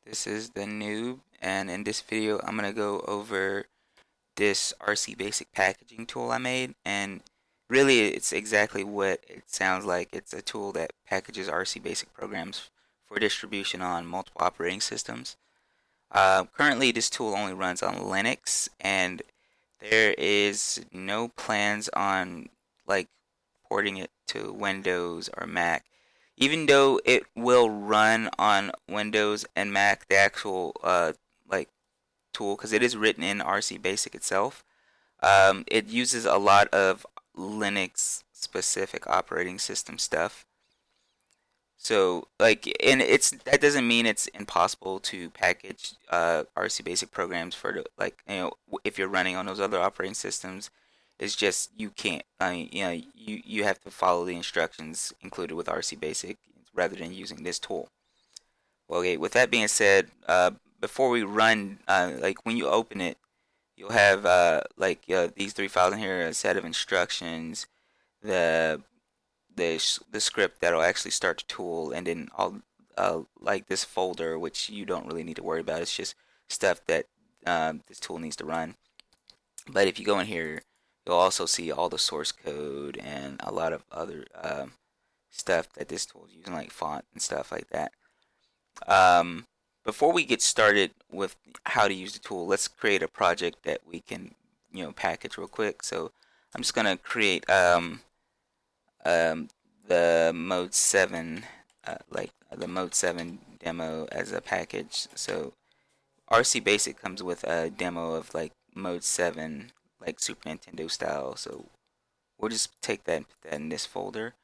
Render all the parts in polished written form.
This is the noob, and in this video I'm going to go over this RCBasic packaging tool I made, and really it's exactly what it sounds like. It's a tool that packages RCBasic programs for distribution on multiple operating systems. Currently this tool only runs on Linux, and there is no plans on like porting it to Windows or Mac. Even though it will run on Windows and Mac, the actual like tool, because it is written in RC Basic itself, it uses a lot of Linux specific operating system stuff. So and that doesn't mean it's impossible to package RC Basic programs for if you're running on those other operating systems. It's just you can't. You have to follow the instructions included with RC Basic rather than using this tool. Well, okay. With that being said, before we run, when you open it, you'll have these three files in here: a set of instructions, the the script that'll actually start the tool, and then all like this folder, which you don't really need to worry about. It's just stuff that this tool needs to run. But if you go in here, you'll also see all the source code and a lot of other stuff that this tool is using, like font and stuff like that. Um, Before we get started with how to use the tool, let's create a project that we can, package real quick. So I'm just gonna create um, the Mode 7, the Mode 7 demo as a package. So RC Basic comes with a demo of like Mode 7, like Super Nintendo style. So we'll just take that and put that in this folder.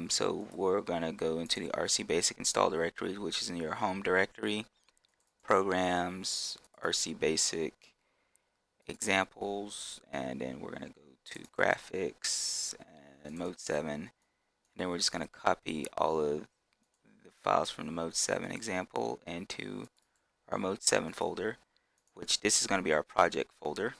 So we're gonna go into the RC Basic install directory, which is in your home directory, programs, RC Basic examples, and then we're gonna go to graphics and Mode 7. And then we're just gonna copy all of the files from the Mode 7 example into our Mode 7 folder, which this is gonna be our project folder.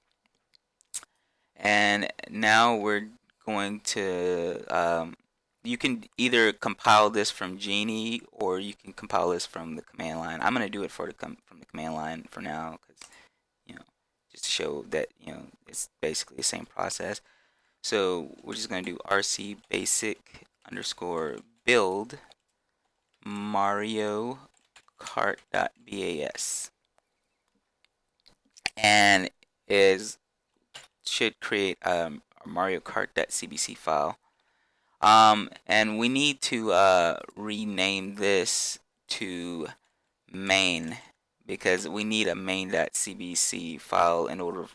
And now we're going to you can either compile this from Genie or you can compile this from the command line. I'm gonna do it from the command line for now, because you know just to show that it's basically the same process. So we're just gonna do RC basic underscore build Mario Kart.bas, and is should create a Mario Kart.cbc file. And we need to rename this to main, because we need a main.cbc file in order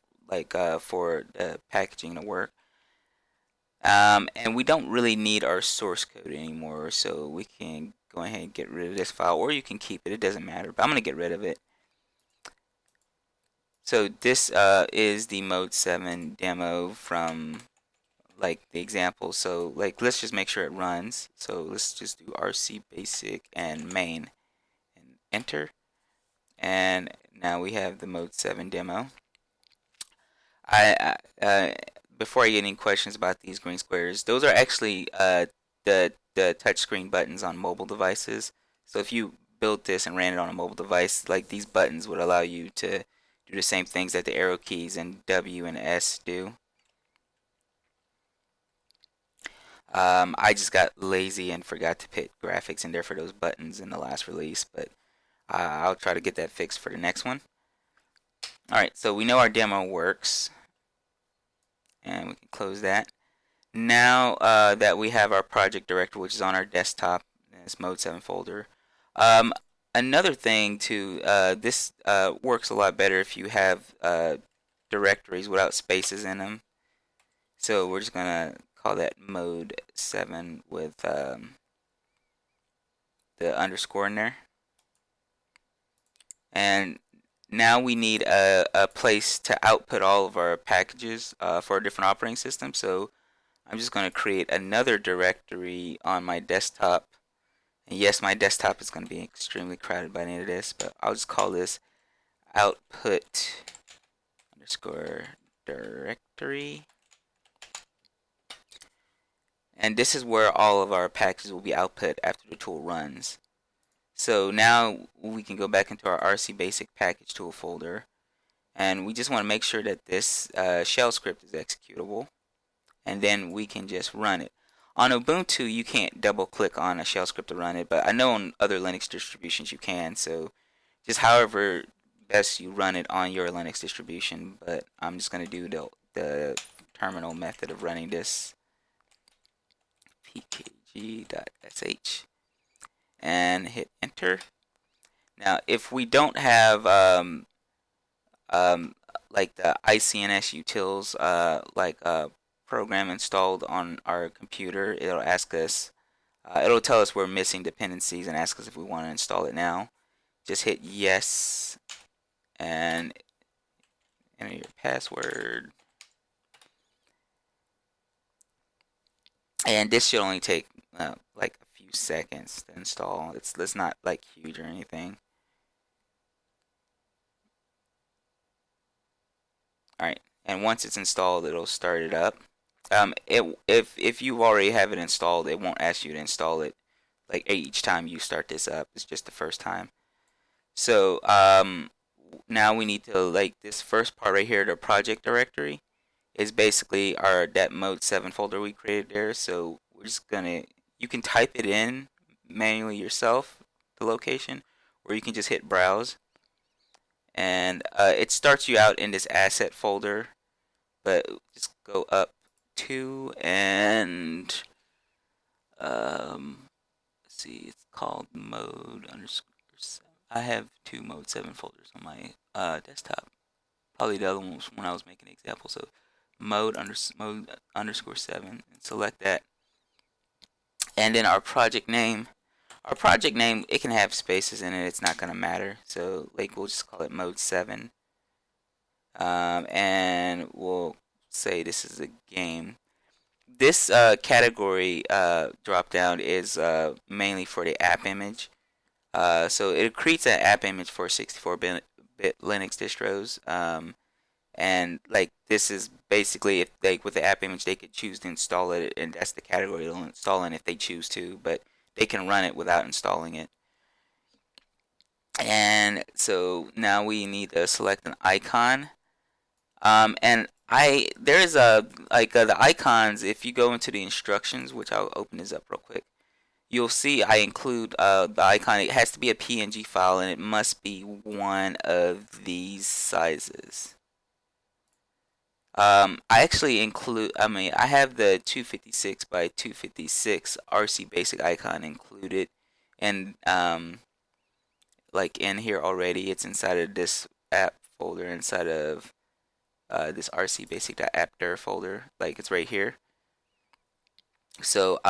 for the packaging to work. And we don't really need our source code anymore, so we can go ahead and get rid of this file, or you can keep it. It doesn't matter, but I'm gonna get rid of it. So this is the Mode 7 demo from the example. So let's just make sure it runs. So let's just do RC basic and main and enter. And now we have the Mode 7 demo. Before I get any questions about these green squares, those are actually the touchscreen buttons on mobile devices. So if you built this and ran it on a mobile device, like these buttons would allow you to do the same things that the arrow keys and W and S do. I just got lazy and forgot to put graphics in there for those buttons in the last release, but I'll try to get that fixed for the next one. Alright, so we know our demo works, and we can close that. Now that we have our project directory, which is on our desktop, in this Mode 7 folder, um, another thing too, this works a lot better if you have directories without spaces in them. So we're just gonna call that Mode 7 with the underscore in there. And now we need a place to output all of our packages for a different operating system. So I'm just going to create another directory on my desktop. And yes, my desktop is going to be extremely crowded by the end of this, but I'll just call this output underscore directory. And this is where all of our packages will be output after the tool runs. So now we can go back into our RCBasic package tool folder, and we just want to make sure that this shell script is executable, and then we can just run it. On Ubuntu, you can't double click on a shell script to run it, but I know on other Linux distributions you can, so just however best you run it on your Linux distribution. But I'm just going to do the terminal method of running this, pkg.sh, and hit enter. Now, if we don't have um, like the ICNS utils program installed on our computer, it'll ask us, it'll tell us we're missing dependencies and ask us if we want to install it now. Just hit yes and enter your password. And this should only take like a few seconds to install. It's not like huge or anything. Alright, and once it's installed, it'll start it up. If you already have it installed, it won't ask you to install it like each time you start this up. It's just the first time. So now we need to, like, this first part right here, the project directory, is basically our that mode 7 folder we created there. So we're just gonna, you can type it in manually yourself, the location, or you can just hit browse, and it starts you out in this asset folder. But just go up to, and let's see, it's called mode underscore 7. I have two mode 7 folders on my desktop. Probably the other one was when I was making an example. So mode underscore 7, and select that. And then our project name. Our project name, it can have spaces in it. It's not gonna matter. So like we'll just call it mode 7. And we'll say this is a game. This category drop down is mainly for the app image. So it creates an app image for 64-bit Linux distros. And like this is basically, if like with the app image, they could choose to install it, and that's the category they'll install in if they choose to. But they can run it without installing it. And so now we need to select an icon. And there's a the icons. If you go into the instructions, which I'll open this up real quick, you'll see I include the icon. It has to be a PNG file, and it must be one of these sizes. I actually include. I have the 256 by 256 RCBasic icon included, and like in here already. It's inside of this app folder, inside of this rcbasic.appdir folder. Like it's right here. So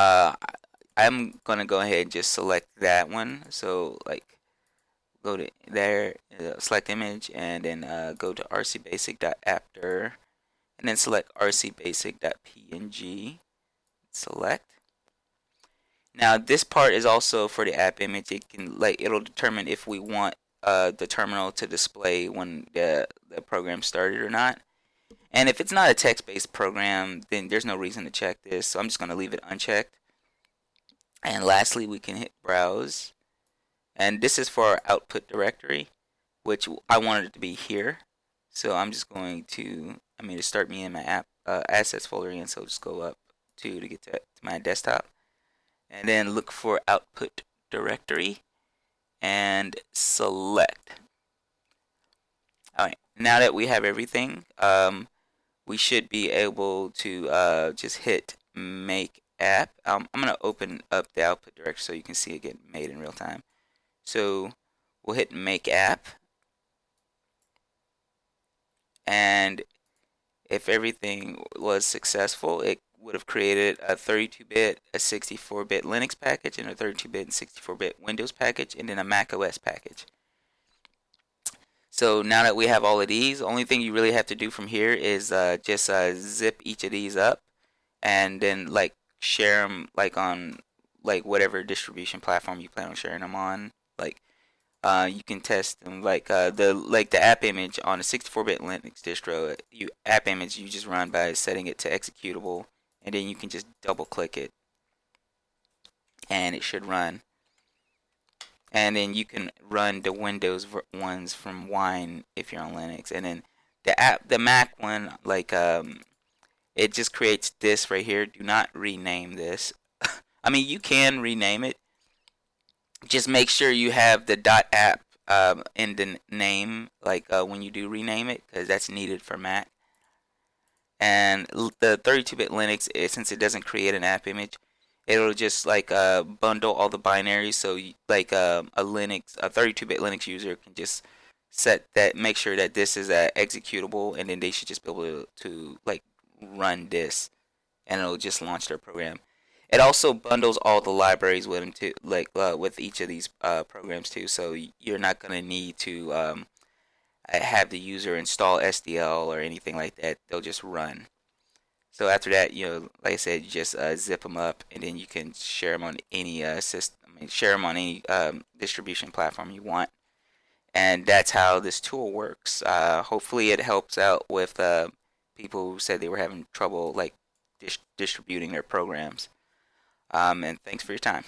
I'm gonna go ahead and just select that one. So like go to there, select image, and then go to rcbasic.appdir, and then select rcbasic.png. Select. Now this part is also for the app image. It can it'll determine if we want the terminal to display when the program started or not. And if it's not a text-based program, then there's no reason to check this. So I'm just going to leave it unchecked. And lastly, we can hit browse. And this is for our output directory, which I wanted it to be here. So I'm just going to, to start me in my app assets folder again. So just go up to get to my desktop. And then look for output directory and select. Alright, now that we have everything, we should be able to just hit make app. I'm going to open up the output directory so you can see it get made in real time. So we'll hit make app, and if everything was successful, it would have created a 32-bit, a 64-bit Linux package, and a 32-bit and 64-bit Windows package, and then a Mac OS package. So now that we have all of these, the only thing you really have to do from here is just zip each of these up, and then share them on whatever distribution platform you plan on sharing them on. You can test them the app image on a 64-bit Linux distro. App image you just run by setting it to executable, and then you can just double click it, and it should run. and then you can run the Windows ones from Wine if you're on Linux, and then the Mac one, like it just creates this right here. Do not rename this. I mean, you can rename it. Just make sure you have the .app in the name, like when you do rename it, because that's needed for Mac. And the 32-bit Linux, since it doesn't create an app image, it'll just like bundle all the binaries. So like a 32-bit Linux user can just set that, make sure that this is executable, and then they should just be able to like run this, and it'll just launch their program. It also bundles all the libraries with them too, like with each of these programs too. So you're not gonna need to have the user install SDL or anything like that. They'll just run. So after that, like I said, you just zip them up, and then you can share them on any system. I mean, share them on any distribution platform you want, and that's how this tool works. Hopefully, it helps out with people who said they were having trouble like distributing their programs. And thanks for your time.